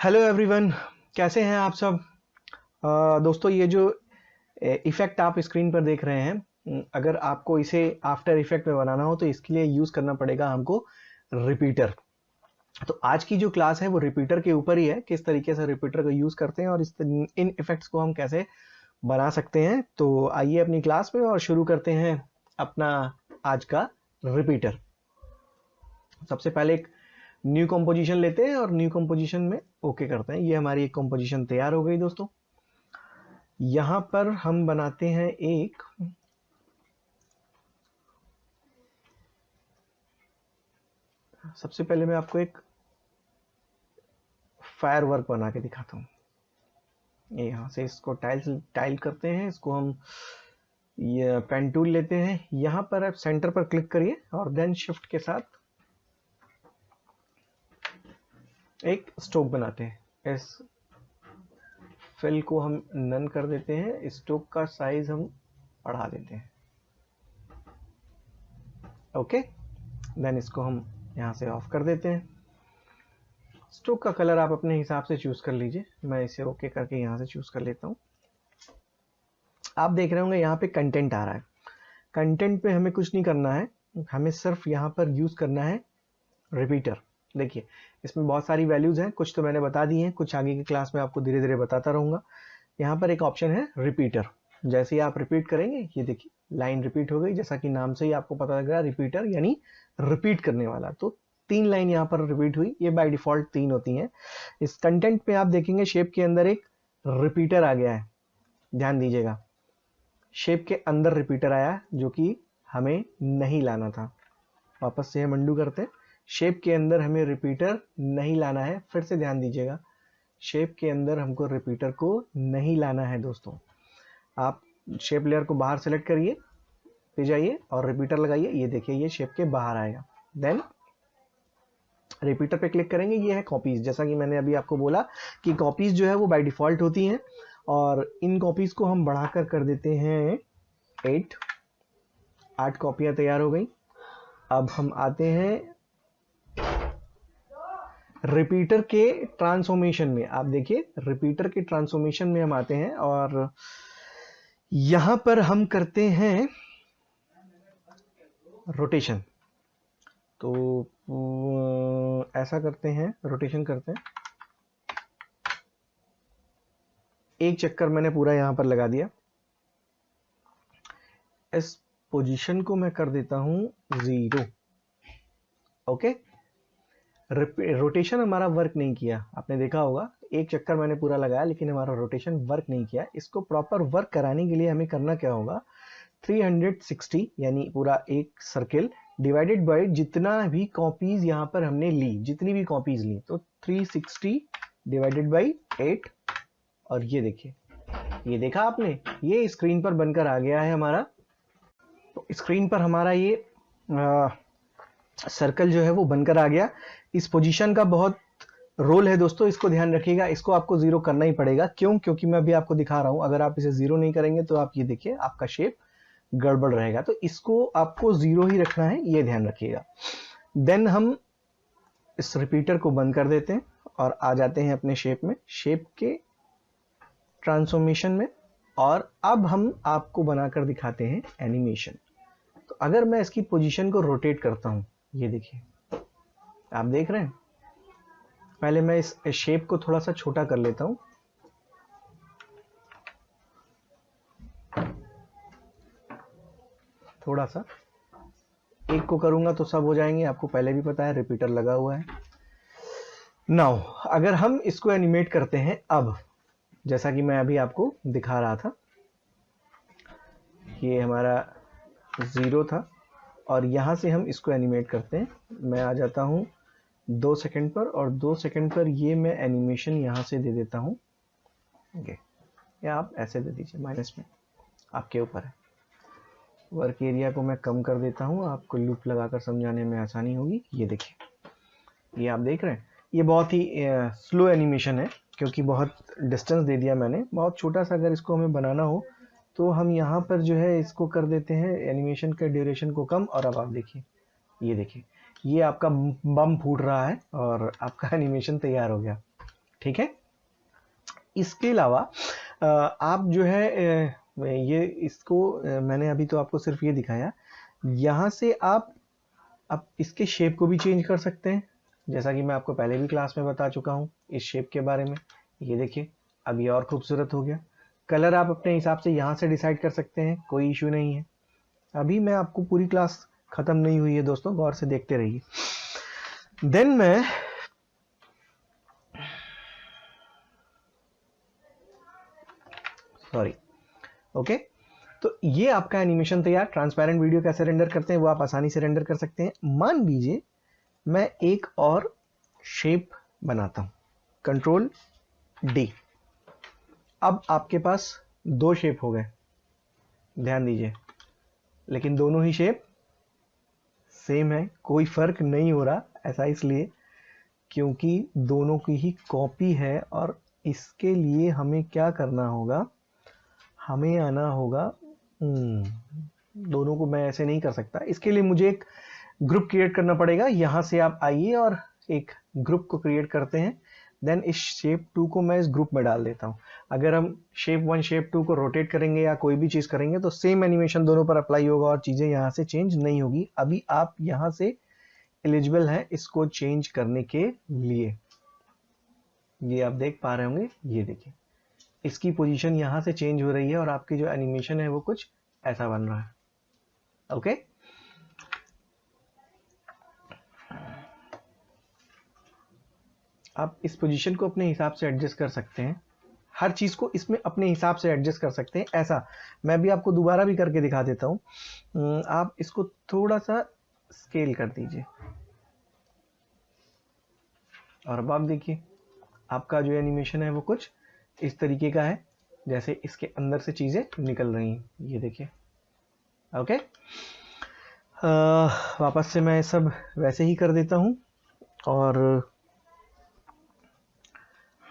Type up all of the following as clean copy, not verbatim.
Hello everyone, कैसे हैं आप सब। दोस्तों, ये जो इफ़ेक्ट आप स्क्रीन पर देख रहे हैं, अगर आपको इसे आफ्टर इफेक्ट में बनाना हो तो इसके लिए यूज़ करना पड़ेगा हमको रिपीटर। तो आज की जो क्लास है वो रिपीटर के ऊपर ही है, किस तरीके से रिपीटर को यूज़ करते हैं और इन इफ़ेक्ट्स को हम कैसे बना सकते हैं। तो आइए अपनी क्लास में और शुरू करते हैं अपना आज का रिपीटर। सबसे पहले एक न्यू कंपोजिशन लेते हैं और न्यू कंपोजिशन में ओके करते हैं। ये हमारी एक कंपोजिशन तैयार हो गई दोस्तों। यहां पर हम बनाते हैं एक सबसे पहले मैं आपको एक फायर वर्क बना के दिखाता हूं। ये यहां से इसको टाइल करते हैं, इसको हम ये पेन टूल लेते हैं। यहां पर आप सेंटर पर क्लिक करिए और देन शिफ्ट के साथ एक स्ट्रोक बनाते हैं। इस फिल को हम नन कर देते हैं, स्ट्रोक का साइज हम बढ़ा देते हैं। ओके, देन इसको हम यहां से ऑफ कर देते हैं। स्ट्रोक का कलर आप अपने हिसाब से चूज कर लीजिए। मैं इसे ओके करके यहां से चूज कर लेता हूं। आप देख रहे होंगे यहाँ पे कंटेंट आ रहा है। कंटेंट पे हमें कुछ नहीं करना है, हमें सिर्फ यहाँ पर यूज करना है रिपीटर। देखिए, इसमें बहुत सारी वैल्यूज हैं, कुछ तो मैंने बता दी हैं, कुछ आगे की क्लास में आपको धीरे धीरे बताता रहूंगा। यहाँ पर एक ऑप्शन है रिपीटर। जैसे ही आप रिपीट करेंगे, ये देखिए लाइन रिपीट हो गई। जैसा कि नाम से ही आपको पता लग रहा है, रिपीटर यानी रिपीट करने वाला। तो 3 लाइन यहाँ पर रिपीट हुई। ये बाय डिफॉल्ट 3 होती हैं। इस कंटेंट पे आप देखेंगे शेप के अंदर एक रिपीटर आ गया है, ध्यान दीजिएगा। शेप के अंदर रिपीटर आया जो कि हमें नहीं लाना था। वापस से हम अंडू करते हैं। शेप के अंदर हमें रिपीटर नहीं लाना है। फिर से ध्यान दीजिएगा, शेप के अंदर हमको रिपीटर को नहीं लाना है दोस्तों। आप शेप लेयर को बाहर सेलेक्ट करिए, पे जाइए और रिपीटर लगाइए। ये देखिए, ये शेप के बाहर आएगा। देन रिपीटर पे क्लिक करेंगे। ये है कॉपीज। जैसा कि मैंने अभी आपको बोला कि कॉपीज जो है वो बाय डिफॉल्ट होती हैं और इन कॉपीज को हम बढ़ाकर कर देते हैं 8 कॉपियां तैयार हो गई। अब हम आते हैं रिपीटर के ट्रांसफॉर्मेशन में। आप देखिए, रिपीटर के ट्रांसफॉर्मेशन में हम आते हैं और यहां पर हम करते हैं रोटेशन। तो ऐसा करते हैं, रोटेशन करते हैं। एक चक्कर मैंने पूरा यहां पर लगा दिया। इस पोजीशन को मैं कर देता हूं 0। ओके, रोटेशन हमारा वर्क नहीं किया, आपने देखा होगा। एक चक्कर मैंने पूरा लगाया लेकिन हमारा रोटेशन वर्क नहीं किया। इसको प्रॉपर वर्क कराने के लिए हमें करना क्या होगा, 360 यानी पूरा एक सर्किल डिवाइडेड बाय जितना भी कॉपीज यहाँ पर हमने ली, जितनी भी कॉपीज ली, तो 360 डिवाइडेड बाय 8। और ये देखिए, ये देखा आपने, ये स्क्रीन पर बनकर आ गया है हमारा। तो स्क्रीन पर हमारा ये सर्कल जो है वो बनकर आ गया। इस पोजीशन का बहुत रोल है दोस्तों, इसको ध्यान रखिएगा। इसको आपको 0 करना ही पड़ेगा। क्यों? क्योंकि मैं अभी आपको दिखा रहा हूं, अगर आप इसे 0 नहीं करेंगे तो आप ये देखिए, आपका शेप गड़बड़ रहेगा। तो इसको आपको 0 ही रखना है, ये ध्यान रखिएगा। देन हम इस रिपीटर को बंद कर देते हैं और आ जाते हैं अपने शेप में, शेप के ट्रांसफॉर्मेशन में। और अब हम आपको बनाकर दिखाते हैं एनिमेशन। तो अगर मैं इसकी पोजीशन को रोटेट करता हूं, ये देखिए, आप देख रहे हैं। पहले मैं इस शेप को थोड़ा सा छोटा कर लेता हूं। थोड़ा सा, एक को करूंगा तो सब हो जाएंगे, आपको पहले भी पता है, रिपीटर लगा हुआ है। नाउ अगर हम इसको एनिमेट करते हैं, अब जैसा कि मैं अभी आपको दिखा रहा था, ये हमारा 0 था और यहां से हम इसको एनिमेट करते हैं। मैं आ जाता हूं 2 सेकंड पर और 2 सेकंड पर ये मैं एनिमेशन यहां से दे देता हूं। ओके, या आप ऐसे दे दीजिए, माइनस में, आपके ऊपर है। वर्क एरिया को मैं कम कर देता हूं, आपको लूप लगाकर समझाने में आसानी होगी। ये देखिए, ये आप देख रहे हैं, ये बहुत ही स्लो एनिमेशन है क्योंकि बहुत डिस्टेंस दे दिया मैंने। बहुत छोटा सा अगर इसको हमें बनाना हो तो हम यहाँ पर जो है इसको कर देते हैं एनिमेशन के ड्यूरेशन को कम। और अब आप देखिए, ये देखिए, ये आपका बम फूट रहा है और आपका एनिमेशन तैयार हो गया। ठीक है। इसके अलावा आप जो है ये इसको मैंने अभी तो आपको सिर्फ ये दिखाया, यहाँ से आप अब इसके शेप को भी चेंज कर सकते हैं, जैसा कि मैं आपको पहले भी क्लास में बता चुका हूँ इस शेप के बारे में। ये देखिए अब ये और खूबसूरत हो गया। कलर आप अपने हिसाब से यहाँ से डिसाइड कर सकते हैं, कोई इशू नहीं है। अभी मैं आपको पूरी क्लास खत्म नहीं हुई है दोस्तों, गौर से देखते रहिए। देन मैं ओके, तो ये आपका एनिमेशन तैयार। ट्रांसपेरेंट वीडियो कैसे रेंडर करते हैं वो आप आसानी से रेंडर कर सकते हैं। मान लीजिए मैं एक और शेप बनाता हूं, कंट्रोल डी। अब आपके पास 2 शेप हो गए, ध्यान दीजिए, लेकिन दोनों ही शेप सेम है, कोई फर्क नहीं हो रहा। ऐसा इसलिए क्योंकि दोनों की ही कॉपी है। और इसके लिए हमें क्या करना होगा, हमें आना होगा, दोनों को मैं ऐसे नहीं कर सकता। इसके लिए मुझे एक ग्रुप क्रिएट करना पड़ेगा। यहां से आप आइए और एक ग्रुप को क्रिएट करते हैं। देन इस शेप 2 को मैं इस ग्रुप में डाल देता हूं। अगर हम शेप 1 शेप 2 को रोटेट करेंगे या कोई भी चीज करेंगे तो सेम एनिमेशन दोनों पर अप्लाई होगा और चीजें यहां से चेंज नहीं होगी। अभी आप यहां से एलिजिबल हैं इसको चेंज करने के लिए। ये आप देख पा रहे होंगे, ये देखिए इसकी पोजीशन यहां से चेंज हो रही है और आपकी जो एनिमेशन है वो कुछ ऐसा बन रहा है। ओके, आप इस पोजीशन को अपने हिसाब से एडजस्ट कर सकते हैं, हर चीज को इसमें अपने हिसाब से एडजस्ट कर सकते हैं। ऐसा मैं भी आपको दोबारा भी करके दिखा देता हूं। आप इसको थोड़ा सा स्केल कर दीजिए और अब आप देखिए आपका जो एनिमेशन है वो कुछ इस तरीके का है, जैसे इसके अंदर से चीजें निकल रही हैं। ये देखिए। ओके, वापस से मैं सब वैसे ही कर देता हूं और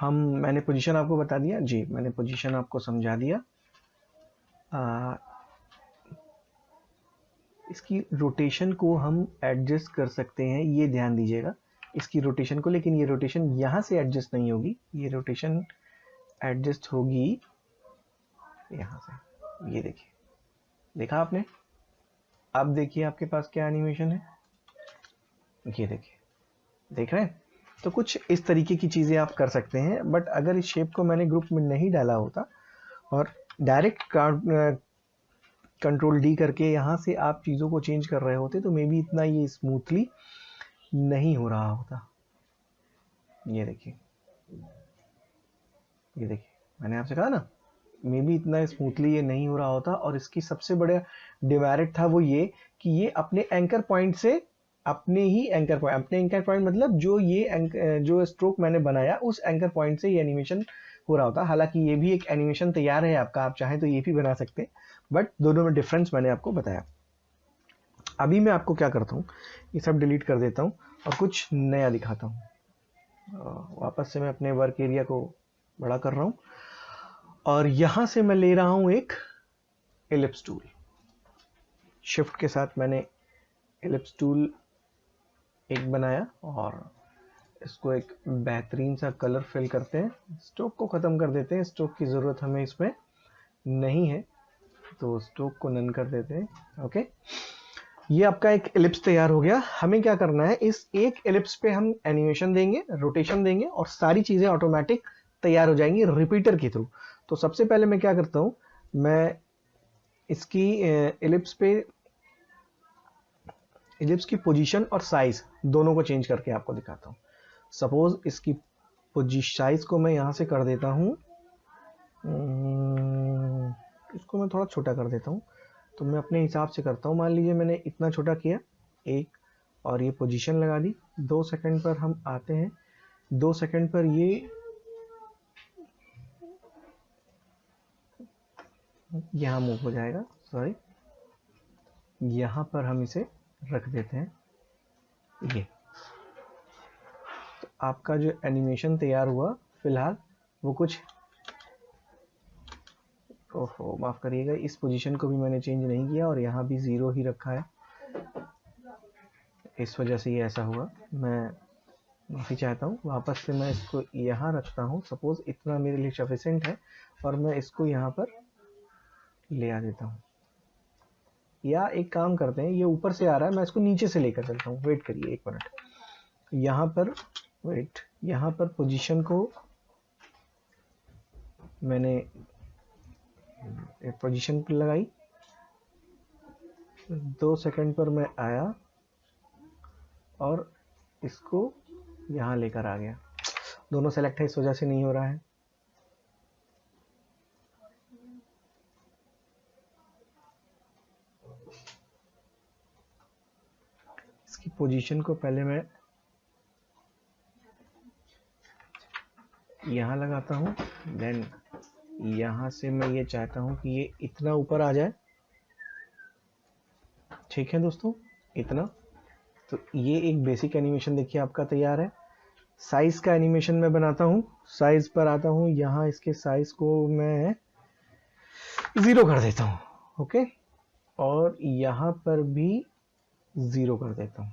मैंने पोजीशन आपको बता दिया जी, मैंने पोजीशन आपको समझा दिया। इसकी रोटेशन को हम एडजस्ट कर सकते हैं, ये ध्यान दीजिएगा इसकी रोटेशन को, लेकिन ये रोटेशन यहां से एडजस्ट नहीं होगी, ये रोटेशन एडजस्ट होगी यहां से। ये देखिए, देखा आपने? अब देखिए आपके पास क्या एनिमेशन है, ये देखिए, देख रहे हैं? तो कुछ इस तरीके की चीजें आप कर सकते हैं। बट अगर इस शेप को मैंने ग्रुप में नहीं डाला होता और डायरेक्ट कंट्रोल डी करके यहां से आप चीजों को चेंज कर रहे होते तो मे बी इतना ये स्मूथली नहीं हो रहा होता। ये देखिए, ये देखिए, मैंने आपसे कहा ना मे बी इतना स्मूथली ये नहीं हो रहा होता। और इसकी सबसे बड़ा डिमेरिट था वो ये कि ये अपने एंकर पॉइंट से अपने एंकर पॉइंट मतलब जो स्ट्रोक मैंने बनाया उस एंकर पॉइंट से ये एनिमेशन हो रहा होता। हालांकि ये भी एक एनिमेशन तैयार है आपका, आप चाहें तो ये भी बना सकते हैं, बट दोनों में डिफरेंस मैंने आपको बताया। अभी मैं आपको क्या करता हूँ, ये सब डिलीट कर देता हूँ और कुछ नया दिखाता हूँ। वापस से मैं अपने वर्क एरिया को बड़ा कर रहा हूँ और यहां से मैं ले रहा हूं एक एलिप्स टूल। शिफ्ट के साथ मैंने एलिप्स टूल एक बनाया और इसको एक बेहतरीन सा कलर फिल करते हैं। स्ट्रोक को खत्म कर देते हैं, स्ट्रोक की जरूरत हमें इसमें नहीं है तो स्ट्रोक को नन कर देते हैं। ओके, ये आपका एक एलिप्स तैयार हो गया। हमें क्या करना है, इस एक एलिप्स पे हम एनिमेशन देंगे, रोटेशन देंगे और सारी चीजें ऑटोमेटिक तैयार हो जाएंगी रिपीटर के थ्रू। तो सबसे पहले मैं क्या करता हूं, मैं इसकी एलिप्स की पोजीशन और साइज दोनों को चेंज करके आपको दिखाता हूं। सपोज इसकी साइज को मैं यहां से कर देता हूं, इसको मैं थोड़ा छोटा कर देता हूं। तो मैं अपने हिसाब से करता हूं, मान लीजिए मैंने इतना छोटा किया एक, और ये पोजीशन लगा दी। 2 सेकंड पर हम आते हैं, 2 सेकंड पर ये यहां मूव हो जाएगा, सॉरी, यहां पर हम इसे रख देते हैं। ये तो आपका जो एनिमेशन तैयार हुआ फिलहाल वो कुछ, ओहो माफ करिएगा, इस पोजीशन को भी मैंने चेंज नहीं किया और यहाँ भी 0 ही रखा है, इस वजह से ये ऐसा हुआ। मैं माफ़ी चाहता हूँ, वापस से मैं इसको यहाँ रखता हूँ। सपोज इतना मेरे लिए सफिशिएंट है और मैं इसको यहाँ पर ले आ देता हूँ। या एक काम करते हैं, ये ऊपर से आ रहा है, मैं इसको नीचे से लेकर चलता हूँ। वेट करिए 1 मिनट। यहाँ पर वेट, यहाँ पर पोजीशन को मैंने पोजीशन पर लगाई, 2 सेकंड पर मैं आया और इसको यहाँ लेकर आ गया। दोनों सेलेक्ट है, इस वजह से नहीं हो रहा है। इसकी पोजीशन को पहले मैं यहाँ लगाता हूँ, देन यहाँ से मैं ये चाहता हूँ कि ये इतना ऊपर आ जाए। ठीक है दोस्तों, इतना। तो ये एक बेसिक एनिमेशन देखिए आपका तैयार है। साइज का एनिमेशन मैं बनाता हूँ। साइज पर आता हूँ, यहाँ इसके साइज को मैं 0 कर देता हूँ। ओके, और यहाँ पर भी 0 कर देता हूँ।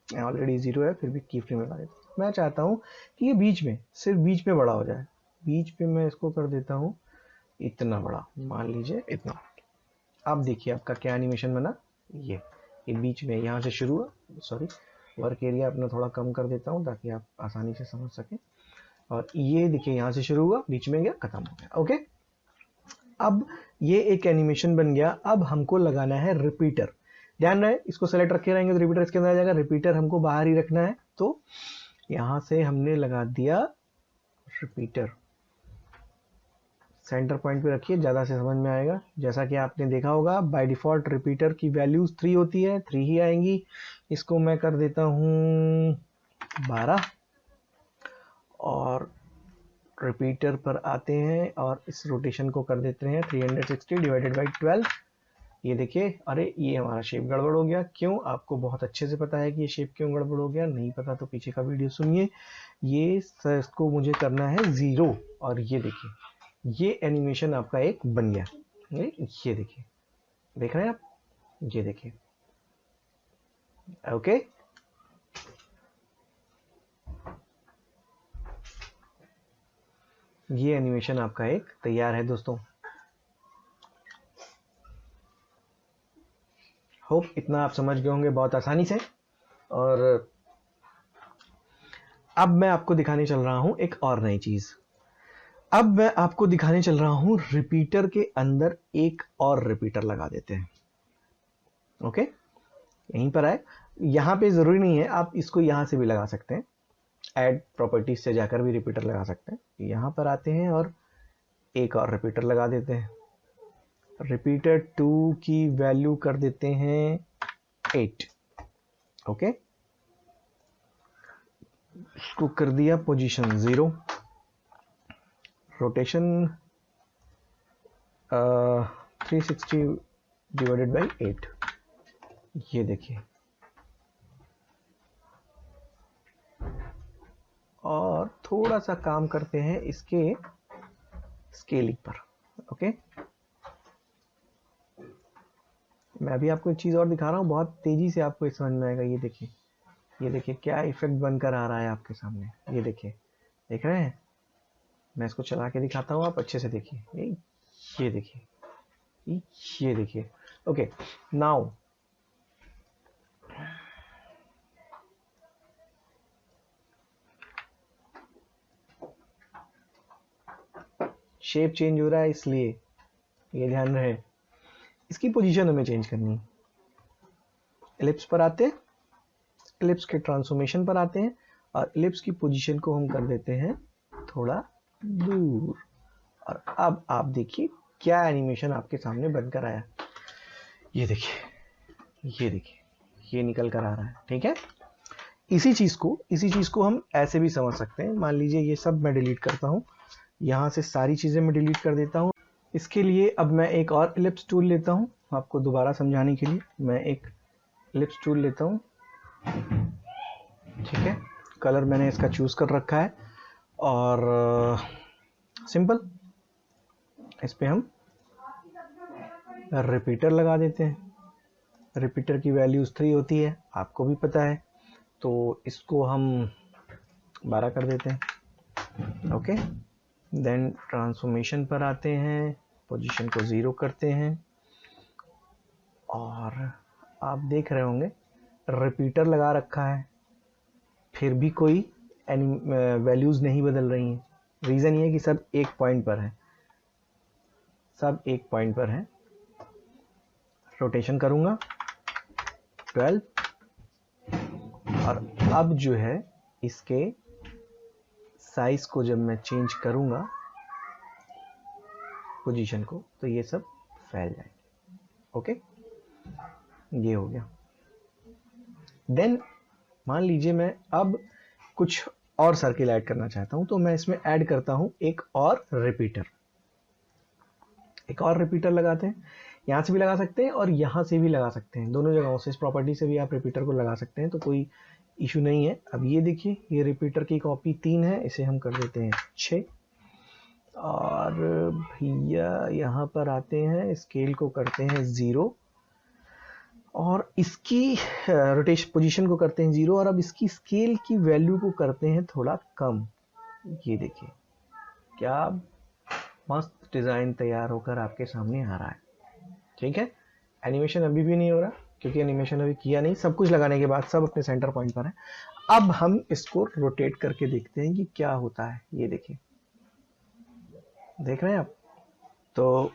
ऑलरेडी 0 है, फिर भी की फ्रेम लगा देता हूँ। मैं चाहता हूँ कि ये बीच में, सिर्फ बीच में बड़ा हो जाए। बीच पे मैं इसको कर देता हूँ इतना बड़ा, मान लीजिए इतना। अब देखिए आपका क्या एनिमेशन बना। ये बीच में यहाँ से शुरू हुआ। सॉरी, वर्क एरिया अपना थोड़ा कम कर देता हूँ ताकि आप आसानी से समझ सकें। और ये देखिए यहाँ से शुरू हुआ, बीच में गया, खत्म हो गया। ओके, अब ये एक एनिमेशन बन गया। अब हमको लगाना है रिपीटर। ध्यान रहे, इसको सेलेक्ट रखे रहेंगे तो रिपीटर इसके अंदर आ जाएगा। रिपीटर हमको बाहर ही रखना है, तो यहाँ से हमने लगा दिया रिपीटर। सेंटर पॉइंट पे रखिए, ज़्यादा से समझ में आएगा। जैसा कि आपने देखा होगा, बाय डिफ़ॉल्ट रिपीटर की वैल्यूज 3 होती है, 3 ही आएंगी। इसको मैं कर देता हूँ 12 और रिपीटर पर आते हैं और इस रोटेशन को कर देते हैं 360 डिवाइडेड बाई 12। ये देखिए, अरे ये हमारा शेप गड़बड़ हो गया। क्यों? आपको बहुत अच्छे से पता है कि ये शेप क्यों गड़बड़ हो गया। नहीं पता तो पीछे का वीडियो सुनिए। ये इसको मुझे करना है 0 और ये देखिए, ये एनिमेशन आपका एक बन गया। ये देखिए, देख रहे हैं आप, ये देखिए। ओके, ये एनिमेशन आपका एक तैयार है दोस्तों। होप इतना आप समझ गए होंगे बहुत आसानी से। और अब मैं आपको दिखाने चल रहा हूं एक और नई चीज। अब मैं आपको दिखाने चल रहा हूं रिपीटर के अंदर एक और रिपीटर लगा देते हैं। ओके, यहीं पर आए। यहां पे जरूरी नहीं है, आप इसको यहां से भी लगा सकते हैं। ऐड प्रॉपर्टीज से जाकर भी रिपीटर लगा सकते हैं। यहां पर आते हैं और एक और रिपीटर लगा देते हैं। रिपीटर 2 की वैल्यू कर देते हैं 8। ओके, इसको कर दिया पोजीशन 0, रोटेशन 360 डिवाइडेड बाई 8। ये देखिए, और थोड़ा सा काम करते हैं इसके स्केलिंग पर। ओके, मैं अभी आपको एक चीज़ और दिखा रहा हूँ, बहुत तेज़ी से आपको समझ में आएगा। ये देखिए, ये देखिए क्या इफेक्ट बनकर आ रहा है आपके सामने। ये देखिए, देख रहे हैं? मैं इसको चला के दिखाता हूँ, आप अच्छे से देखिए। ये देखिए, ये देखिए। ओके, नाउ शेप चेंज हो रहा है, इसलिए ये ध्यान रहे। इसकी पोजीशन हमें चेंज करनी है। एलिप्स पर आते हैं, एलिप्स के ट्रांसफॉर्मेशन पर आते हैं और एलिप्स की पोजीशन को हम कर देते हैं थोड़ा दूर। और अब आप देखिए क्या एनिमेशन आपके सामने बनकर आया। ये देखिए, ये देखिए, ये निकल कर आ रहा है। ठीक है, इसी चीज को हम ऐसे भी समझ सकते हैं। मान लीजिए ये सब मैं डिलीट करता हूँ, यहाँ से सारी चीजें मैं डिलीट कर देता हूँ। इसके लिए अब मैं एक और एलिप्स टूल लेता हूँ, आपको दोबारा समझाने के लिए। मैं एक एलिप्स टूल लेता हूँ। ठीक है, कलर मैंने इसका चूज कर रखा है और सिंपल इस पे हम रिपीटर लगा देते हैं। रिपीटर की वैल्यूज 3 होती है, आपको भी पता है। तो इसको हम 12 कर देते हैं। ओके, देन ट्रांसफॉर्मेशन पर आते हैं, पोजीशन को 0 करते हैं और आप देख रहे होंगे रिपीटर लगा रखा है, फिर भी कोई वैल्यूज़ नहीं बदल रही हैं। रीज़न ये है कि सब एक पॉइंट पर है, सब एक पॉइंट पर है। रोटेशन करूँगा 12 और अब जो है इसके साइज को जब मैं चेंज करूँगा पोजीशन को, तो ये सब फैल जाएंगे। ओके, ये हो गया। देन मान लीजिए मैं अब कुछ और सर्किल ऐड करना चाहता हूं, तो मैं इसमें ऐड करता हूं एक और रिपीटर। एक और रिपीटर लगाते हैं, यहां से भी लगा सकते हैं और यहां से भी लगा सकते हैं, दोनों जगहों से इस प्रॉपर्टी से भी आप रिपीटर को लगा सकते हैं, तो कोई इशू नहीं है। अब ये देखिए, ये रिपीटर की कॉपी 3 है, इसे हम कर देते हैं 6 और भैया यहाँ पर आते हैं, स्केल को करते हैं 0 और इसकी रोटेशन पोजीशन को करते हैं 0 और अब इसकी स्केल की वैल्यू को करते हैं थोड़ा कम। ये देखिए क्या मस्त डिज़ाइन तैयार होकर आपके सामने आ रहा है। ठीक है, एनिमेशन अभी भी नहीं हो रहा क्योंकि एनिमेशन अभी किया नहीं, सब कुछ लगाने के बाद सब अपने सेंटर पॉइंट पर है। अब हम इसको रोटेट करके देखते हैं कि क्या होता है। ये देखिए, देख रहे हैं आप, तो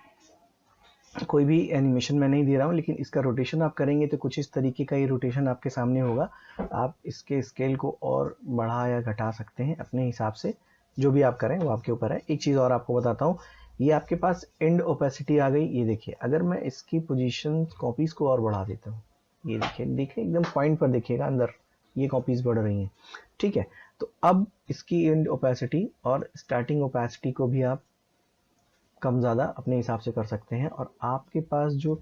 कोई भी एनिमेशन मैं नहीं दे रहा हूँ, लेकिन इसका रोटेशन आप करेंगे तो कुछ इस तरीके का ये रोटेशन आपके सामने होगा। आप इसके स्केल को और बढ़ा या घटा सकते हैं अपने हिसाब से, जो भी आप करें वो आपके ऊपर है। एक चीज़ और आपको बताता हूँ, ये आपके पास एंड ओपेसिटी आ गई। ये देखिए, अगर मैं इसकी पोजीशन कॉपीज़ को और बढ़ा देता हूँ, ये देखिए, देखिए एकदम पॉइंट पर देखिएगा अंदर ये कॉपीज़ बढ़ रही हैं। ठीक है, तो अब इसकी एंड ओपेसिटी और स्टार्टिंग ओपेसिटी को भी आप कम ज़्यादा अपने हिसाब से कर सकते हैं और आपके पास जो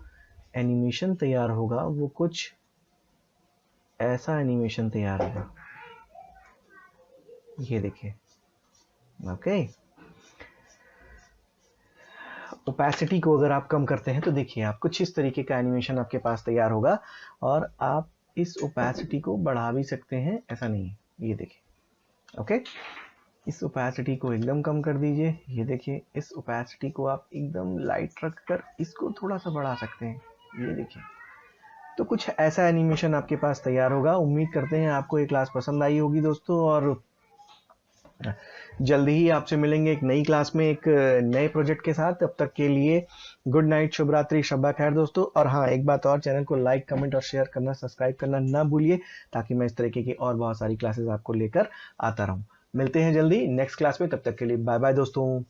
एनिमेशन तैयार होगा वो कुछ ऐसा एनिमेशन तैयार होगा। ये देखिए, ओके। ओपेसिटी को अगर आप कम करते हैं तो देखिए आप कुछ इस तरीके का एनिमेशन आपके पास तैयार होगा और आप इस ओपेसिटी को बढ़ा भी सकते हैं, ऐसा नहीं है। ये देखिए, ओके, इस ओपेसिटी को एकदम कम कर दीजिए। ये देखिए, इस ओपेसिटी को आप एकदम लाइट रखकर इसको थोड़ा सा बढ़ा सकते हैं। ये देखिए, तो कुछ ऐसा एनिमेशन आपके पास तैयार होगा। उम्मीद करते हैं आपको ये क्लास पसंद आई होगी दोस्तों, और जल्दी ही आपसे मिलेंगे एक नई क्लास में एक नए प्रोजेक्ट के साथ। तब तक के लिए गुड नाइट, शुभ रात्रि, शब्बा खैर दोस्तों। और हाँ, एक बात और, चैनल को लाइक, कमेंट और शेयर करना, सब्सक्राइब करना ना भूलिए, ताकि मैं इस तरीके की और बहुत सारी क्लासेस आपको लेकर आता रहूं। मिलते हैं जल्दी नेक्स्ट क्लास में, तब तक के लिए बाय बाय दोस्तों।